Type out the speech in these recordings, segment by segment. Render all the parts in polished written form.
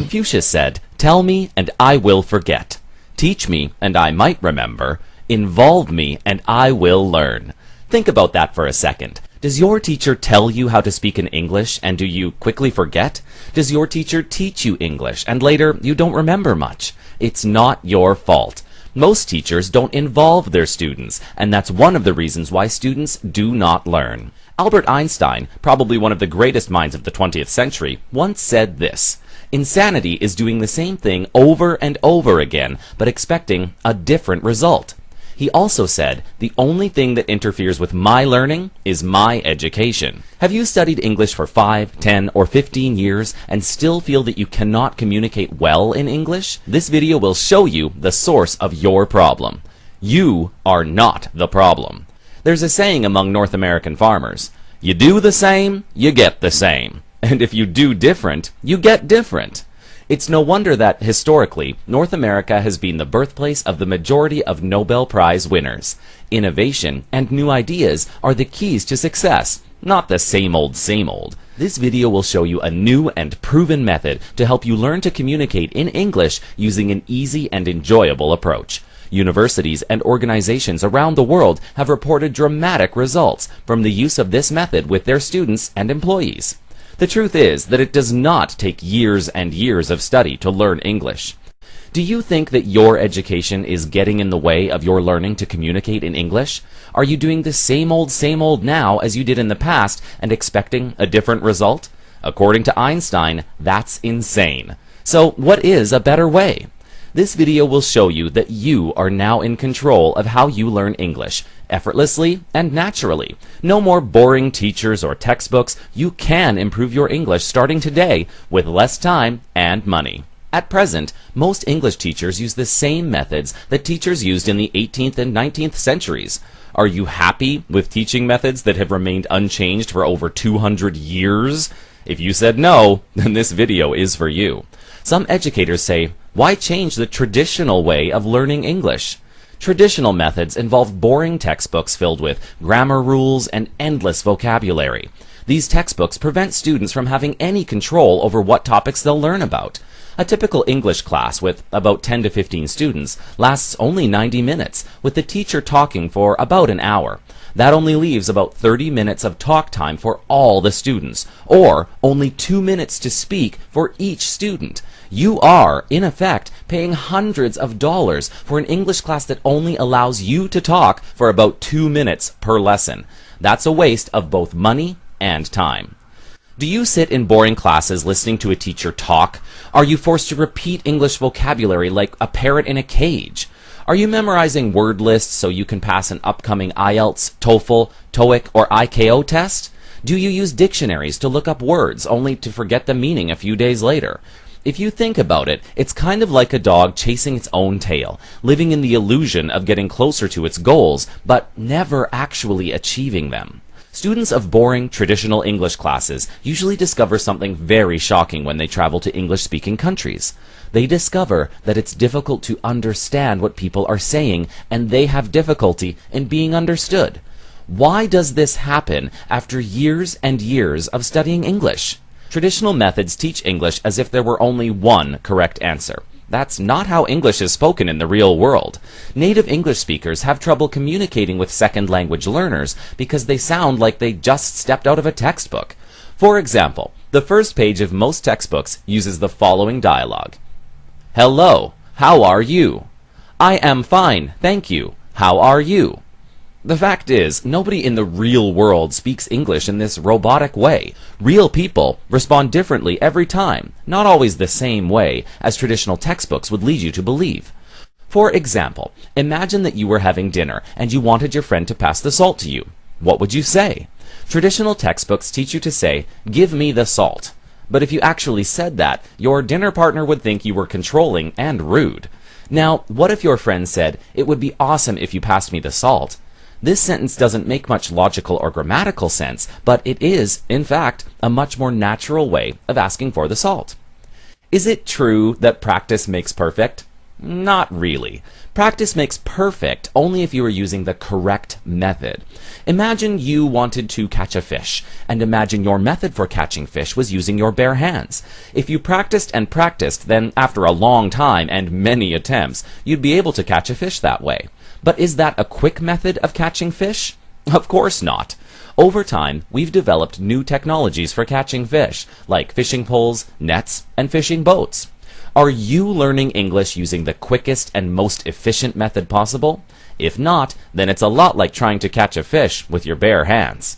Confucius said, "Tell me, and I will forget. Teach me, and I might remember. Involve me, and I will learn." Think about that for a second. Does your teacher tell you how to speak in English, and do you quickly forget? Does your teacher teach you English, and later you don't remember much? It's not your fault. Most teachers don't involve their students, and that's one of the reasons why students do not learn. Albert Einstein, probably one of the greatest minds of the 20th century, once said this: "Insanity is doing the same thing over and over again, but expecting a different result." He also said, "The only thing that interferes with my learning is my education." Have you studied English for 5, 10, or 15 years and still feel that you cannot communicate well in English? This video will show you the source of your problem. You are not the problem. There's a saying among North American farmers: you do the same, you get the same. And if you do different, you get different. It's no wonder that, historically, North America has been the birthplace of the majority of Nobel Prize winners. Innovation and new ideas are the keys to success, not the same old, same old. This video will show you a new and proven method to help you learn to communicate in English using an easy and enjoyable approach. Universities and organizations around the world have reported dramatic results from the use of this method with their students and employees. The truth is that it does not take years and years of study to learn English. Do you think that your education is getting in the way of your learning to communicate in English? Are you doing the same old now as you did in the past and expecting a different result? According to Einstein, that's insane. So what is a better way? This video will show you that you are now in control of how you learn English, effortlessly and naturally. No more boring teachers or textbooks. You can improve your English starting today with less time and money. At present, most English teachers use the same methods that teachers used in the 18th and 19th centuries. Are you happy with teaching methods that have remained unchanged for over 200 years? If you said no, then this video is for you. Some educators say, why change the traditional way of learning English? Traditional methods involve boring textbooks filled with grammar rules and endless vocabulary. These textbooks prevent students from having any control over what topics they'll learn about. A typical English class with about 10 to 15 students lasts only 90 minutes, with the teacher talking for about an hour. That only leaves about 30 minutes of talk time for all the students, or only 2 minutes to speak for each student. You are, in effect, paying hundreds of dollars for an English class that only allows you to talk for about 2 minutes per lesson. That's a waste of both money and time. Do you sit in boring classes listening to a teacher talk? Are you forced to repeat English vocabulary like a parrot in a cage? Are you memorizing word lists so you can pass an upcoming IELTS, TOEFL, TOEIC, or IKO test? Do you use dictionaries to look up words only to forget the meaning a few days later? If you think about it, it's kind of like a dog chasing its own tail, living in the illusion of getting closer to its goals, but never actually achieving them. Students of boring, traditional English classes usually discover something very shocking when they travel to English-speaking countries. They discover that it's difficult to understand what people are saying, and they have difficulty in being understood. Why does this happen after years and years of studying English? Traditional methods teach English as if there were only one correct answer. That's not how English is spoken in the real world. Native English speakers have trouble communicating with second language learners because they sound like they just stepped out of a textbook. For example, the first page of most textbooks uses the following dialogue. Hello, how are you? I am fine, thank you. How are you? The fact is, nobody in the real world speaks English in this robotic way. Real people respond differently every time, not always the same way as traditional textbooks would lead you to believe. For example, imagine that you were having dinner and you wanted your friend to pass the salt to you. What would you say? Traditional textbooks teach you to say, "Give me the salt." But if you actually said that, your dinner partner would think you were controlling and rude. Now, what if your friend said, "It would be awesome if you passed me the salt"? This sentence doesn't make much logical or grammatical sense, but it is, in fact, a much more natural way of asking for the salt. Is it true that practice makes perfect? Not really. Practice makes perfect only if you are using the correct method. Imagine you wanted to catch a fish, and imagine your method for catching fish was using your bare hands. If you practiced and practiced, then after a long time and many attempts, you'd be able to catch a fish that way. But is that a quick method of catching fish? Of course not. Over time, we've developed new technologies for catching fish, like fishing poles, nets, and fishing boats. Are you learning English using the quickest and most efficient method possible? If not, then it's a lot like trying to catch a fish with your bare hands.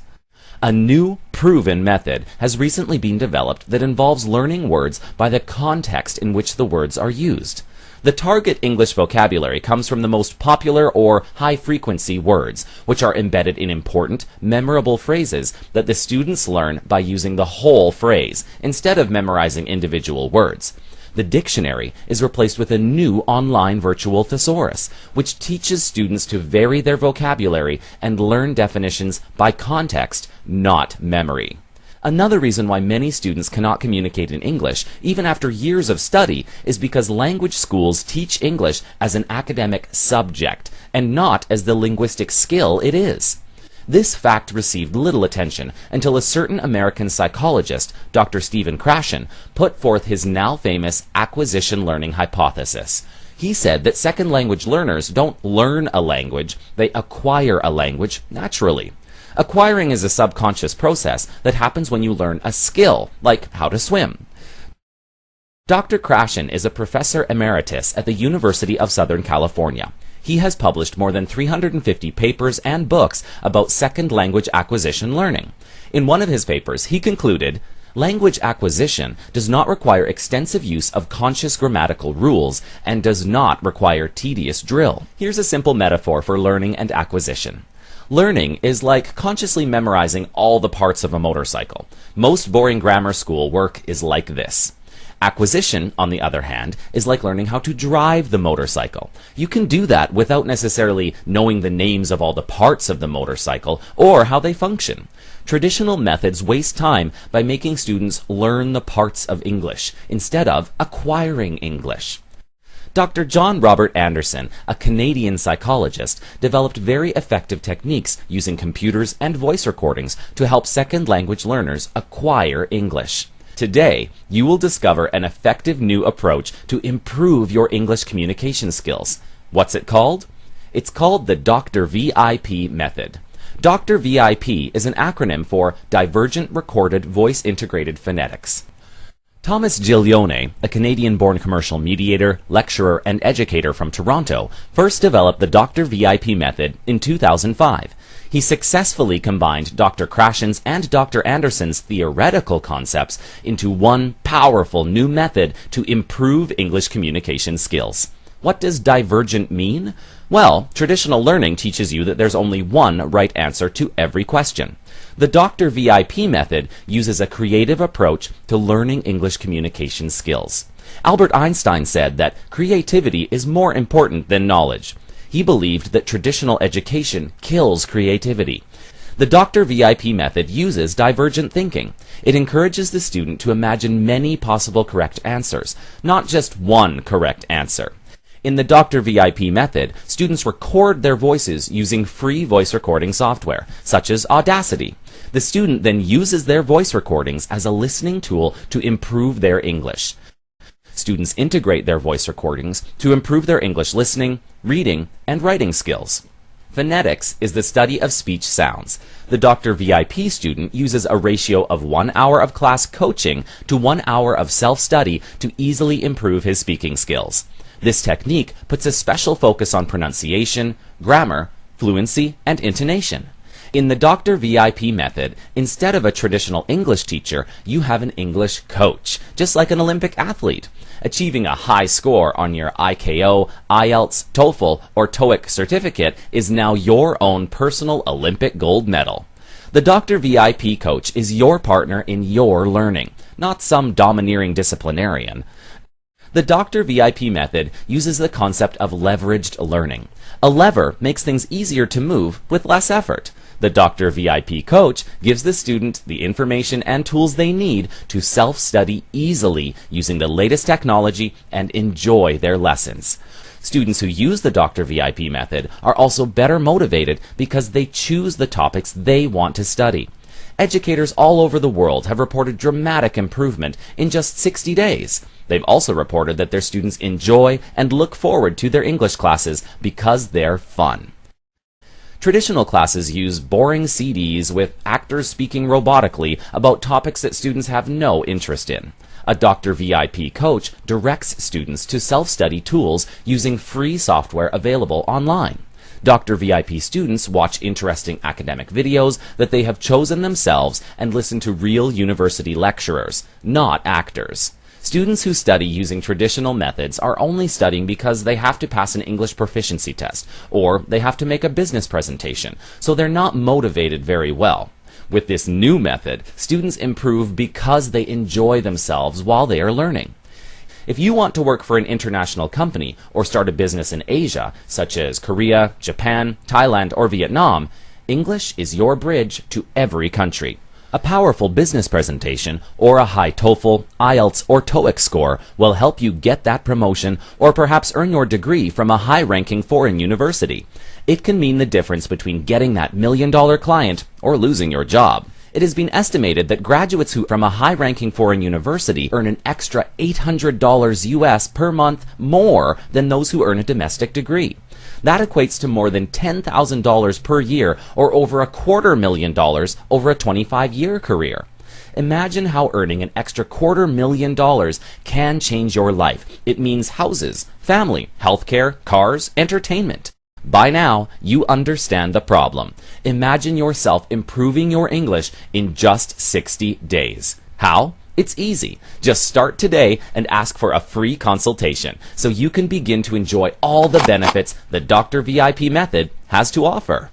A new, proven method has recently been developed that involves learning words by the context in which the words are used. The target English vocabulary comes from the most popular or high-frequency words, which are embedded in important, memorable phrases that the students learn by using the whole phrase, instead of memorizing individual words. The dictionary is replaced with a new online virtual thesaurus, which teaches students to vary their vocabulary and learn definitions by context, not memory. Another reason why many students cannot communicate in English, even after years of study, is because language schools teach English as an academic subject, and not as the linguistic skill it is. This fact received little attention until a certain American psychologist, Dr. Stephen Krashen, put forth his now famous acquisition learning hypothesis. He said that second language learners don't learn a language, they acquire a language naturally. Acquiring is a subconscious process that happens when you learn a skill, like how to swim. Dr. Krashen is a professor emeritus at the University of Southern California. He has published more than 350 papers and books about second language acquisition learning. In one of his papers, he concluded, "Language acquisition does not require extensive use of conscious grammatical rules and does not require tedious drill." Here's a simple metaphor for learning and acquisition. Learning is like consciously memorizing all the parts of a motorcycle. Most boring grammar school work is like this. Acquisition, on the other hand, is like learning how to drive the motorcycle. You can do that without necessarily knowing the names of all the parts of the motorcycle or how they function. Traditional methods waste time by making students learn the parts of English instead of acquiring English. Dr. John Robert Anderson, a Canadian psychologist, developed very effective techniques using computers and voice recordings to help second language learners acquire English. Today, you will discover an effective new approach to improve your English communication skills. What's it called? It's called the Dr. VIP method. Dr. VIP is an acronym for Divergent Recorded Voice Integrated Phonetics. Thomas Giglione, a Canadian-born commercial mediator, lecturer, and educator from Toronto, first developed the Dr. VIP method in 2005. He successfully combined Dr. Krashen's and Dr. Anderson's theoretical concepts into one powerful new method to improve English communication skills. What does divergent mean? Well, traditional learning teaches you that there's only one right answer to every question. The Dr. VIP method uses a creative approach to learning English communication skills. Albert Einstein said that creativity is more important than knowledge. He believed that traditional education kills creativity. The Dr. VIP method uses divergent thinking. It encourages the student to imagine many possible correct answers, not just one correct answer. In the Dr. VIP method, students record their voices using free voice recording software, such as Audacity. The student then uses their voice recordings as a listening tool to improve their English. Students integrate their voice recordings to improve their English listening, reading, and writing skills. Phonetics is the study of speech sounds. The Dr. VIP student uses a ratio of 1 hour of class coaching to 1 hour of self-study to easily improve his speaking skills. This technique puts a special focus on pronunciation, grammar, fluency, and intonation. In the Dr. VIP method, instead of a traditional English teacher, you have an English coach, just like an Olympic athlete. Achieving a high score on your IKO, IELTS, TOEFL, or TOEIC certificate is now your own personal Olympic gold medal. The Dr. VIP coach is your partner in your learning, not some domineering disciplinarian. The Dr. VIP method uses the concept of leveraged learning. A lever makes things easier to move with less effort. The Dr. VIP coach gives the student the information and tools they need to self-study easily using the latest technology and enjoy their lessons. Students who use the Dr. VIP method are also better motivated because they choose the topics they want to study. Educators all over the world have reported dramatic improvement in just 60 days. They've also reported that their students enjoy and look forward to their English classes because they're fun. Traditional classes use boring CDs with actors speaking robotically about topics that students have no interest in. A Dr. VIP coach directs students to self-study tools using free software available online. Dr. VIP students watch interesting academic videos that they have chosen themselves and listen to real university lecturers, not actors. Students who study using traditional methods are only studying because they have to pass an English proficiency test, or they have to make a business presentation, so they're not motivated very well. With this new method, students improve because they enjoy themselves while they are learning. If you want to work for an international company or start a business in Asia, such as Korea, Japan, Thailand, or Vietnam, English is your bridge to every country. A powerful business presentation or a high TOEFL, IELTS, or TOEIC score will help you get that promotion or perhaps earn your degree from a high-ranking foreign university. It can mean the difference between getting that million-dollar client or losing your job. It has been estimated that graduates who from a high-ranking foreign university earn an extra $800 US per month more than those who earn a domestic degree. That equates to more than $10,000 per year or over $250,000 over a 25-year career. Imagine how earning an extra $250,000 can change your life. It means houses, family, healthcare, cars, entertainment. By now, you understand the problem. Imagine yourself improving your English in just 60 days. How? It's easy. Just start today and ask for a free consultation so you can begin to enjoy all the benefits the Dr. VIP method has to offer.